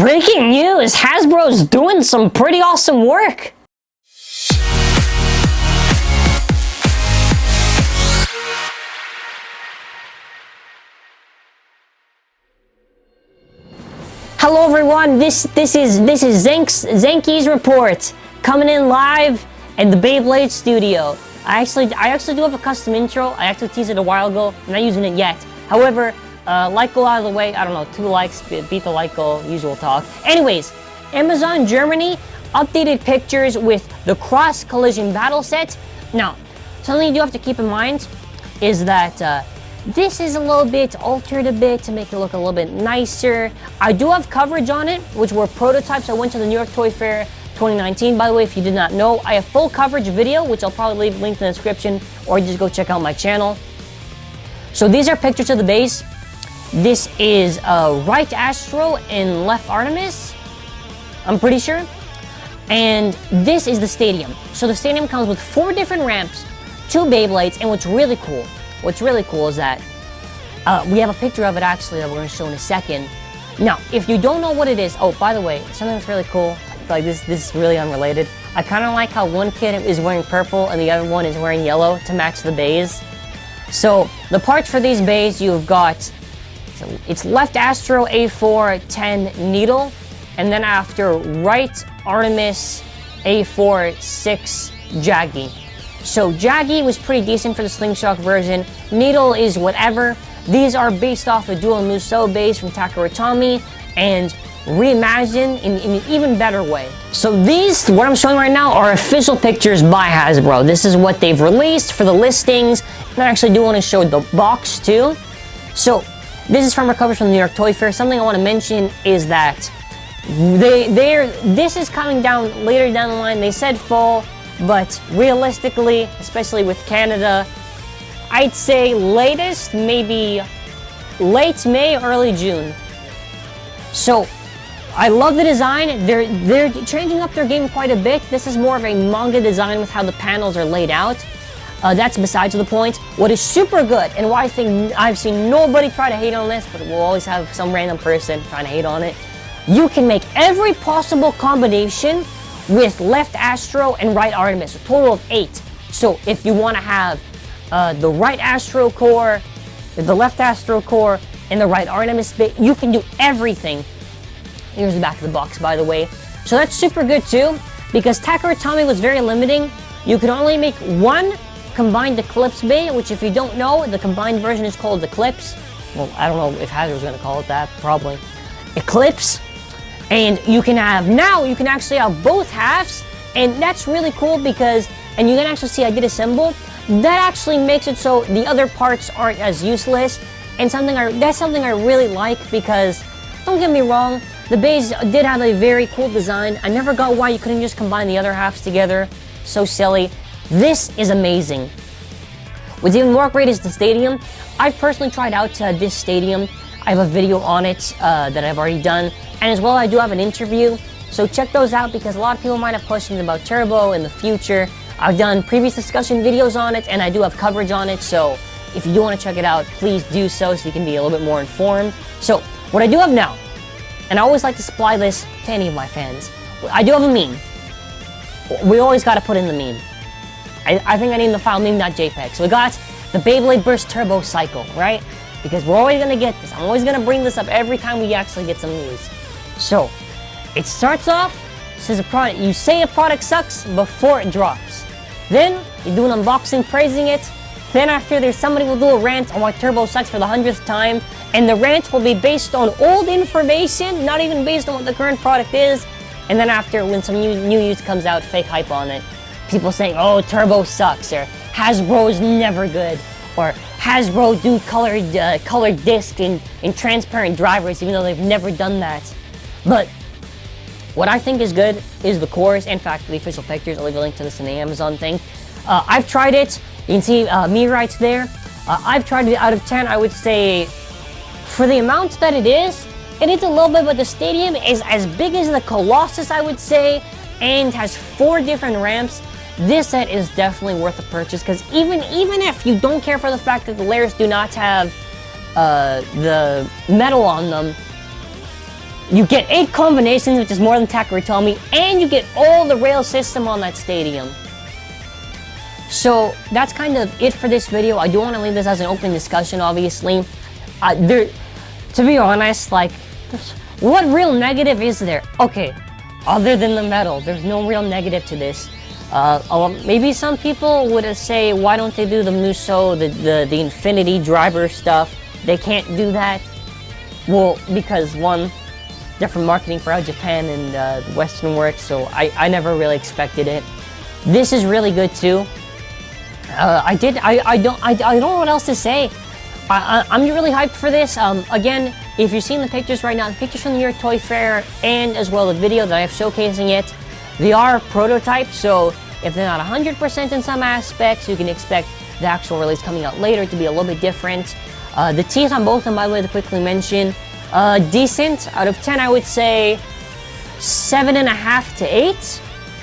Breaking news! Hasbro's doing some pretty awesome work! Hello everyone, this is Zankye's report coming in live at the Beyblade studio. I actually do have a custom intro. I actually teased it a while ago. I'm not using it yet. However, like goal out of the way. I don't know, 2 likes, beat the like goal, usual talk. Anyways, Amazon Germany updated pictures with the cross collision battle set. Now, something you do have to keep in mind is that this is a little bit altered a bit to make it look a little bit nicer. I do have coverage on it, which were prototypes. I went to the New York Toy Fair 2019. By the way, if you did not know, I have full coverage video, which I'll probably leave linked in the description, or just go check out my channel. So these are pictures of the base. This is right Astro and left Artemis, I'm pretty sure. And this is the stadium. So the stadium comes with 4 different ramps, 2 Beyblades, and what's really cool is that we have a picture of it actually that we're going to show in a second. Now, if you don't know what it is, oh, by the way, something that's really cool, like this is really unrelated. I kind of like how one kid is wearing purple and the other one is wearing yellow to match the bays. So the parts for these bays, you've got, so it's left Astro A4 10 needle, and then after right Artemis A4 6 Jaggy. So Jaggy was pretty decent for the Slingshock version. Needle is whatever. These are based off a dual Musso base from TAKARA TOMY and reimagined in an even better way. So these, what I'm showing right now, are official pictures by Hasbro. This is what they've released for the listings. And I actually do want to show the box too. So this is from our coverage from the New York Toy Fair. Something I want to mention is that this is coming down later down the line. They said fall, but realistically, especially with Canada, I'd say latest, maybe late May, early June. So I love the design. They're changing up their game quite a bit. This is more of a manga design with how the panels are laid out. That's besides the point. What is super good, and why I think I've seen nobody try to hate on this, but we'll always have some random person trying to hate on it. You can make every possible combination with left Astro and right Artemis, a total of 8. So if you want to have the right Astro core, the left Astro core, and the right Artemis bit, you can do everything. Here's the back of the box, by the way. So that's super good too, because TAKARA TOMY was very limiting. You could only make 1 combined Eclipse bay, which if you don't know, the combined version is called Eclipse. Well, I don't know if Hasbro's going to call it that, probably. Eclipse. And you can have, now you can actually have both halves, and that's really cool because, and you can actually see I did assemble, that actually makes it so the other parts aren't as useless, and that's something I really like because, don't get me wrong, the bays did have a very cool design. I never got why you couldn't just combine the other halves together, so silly. This is amazing. What's even more great is the stadium. I've personally tried out this stadium. I have a video on it that I've already done. And as well, I do have an interview. So check those out because a lot of people might have questions about Turbo in the future. I've done previous discussion videos on it and I do have coverage on it. So if you do want to check it out, please do so you can be a little bit more informed. So what I do have now, and I always like to supply this to any of my fans, I do have a meme. We always got to put in the meme. I think I named the file meme.jpg. So we got the Beyblade Burst Turbo Cycle, right? Because we're always going to get this. I'm always going to bring this up every time we actually get some news. So, it starts off, says a product, you say a product sucks before it drops. Then, you do an unboxing praising it. Then after, there's somebody will do a rant on why Turbo sucks for the 100th time. And the rant will be based on old information, not even based on what the current product is. And then after, when some new news comes out, fake hype on it. People saying, oh, Turbo sucks, or Hasbro is never good, or Hasbro do colored disc in transparent drivers, even though they've never done that. But what I think is good is the cores. In fact, the official pictures. I'll leave a link to this in the Amazon thing. I've tried it. You can see me right there. I've tried it out of 10. I would say for the amount that it is a little bit, but the stadium is as big as the Colossus, I would say, and has 4 different ramps. This set is definitely worth a purchase because even if you don't care for the fact that the layers do not have the metal on them, You get 8 combinations, which is more than TAKARA told me, and you get all the rail system on that stadium. So that's kind of it for this video. I do want to leave this as an open discussion, obviously. To be honest, like, what real negative is there? Okay, other than the metal, there's no real negative to this. Maybe some people would say, why don't they do the Muso, the Infinity driver stuff? They can't do that. Well, because one, different marketing for out Japan and Western work, so I never really expected it. This is really good too. I don't know what else to say. I'm really hyped for this. Again, if you're seeing the pictures right now, the pictures from the New York Toy Fair and as well the video that I have showcasing it, they are prototypes, so if they're not 100% in some aspects, you can expect the actual release coming out later to be a little bit different. The teeth on both of them, by the way, to quickly mention, decent. Out of 10, I would say 7.5 to 8.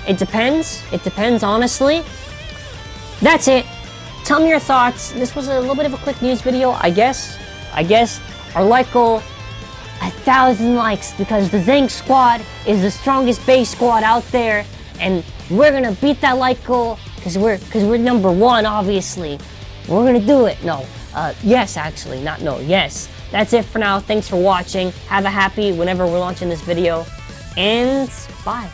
It depends. It depends, honestly. That's it. Tell me your thoughts. This was a little bit of a quick news video, I guess. Our like goal, 1,000 likes, because the ZankSquad is the strongest base squad out there, and we're gonna beat that like goal because we're number 1, obviously. We're gonna do it. No, yes, actually, not no. Yes. That's it for now. Thanks for watching. Have a happy whenever we're launching this video, and bye.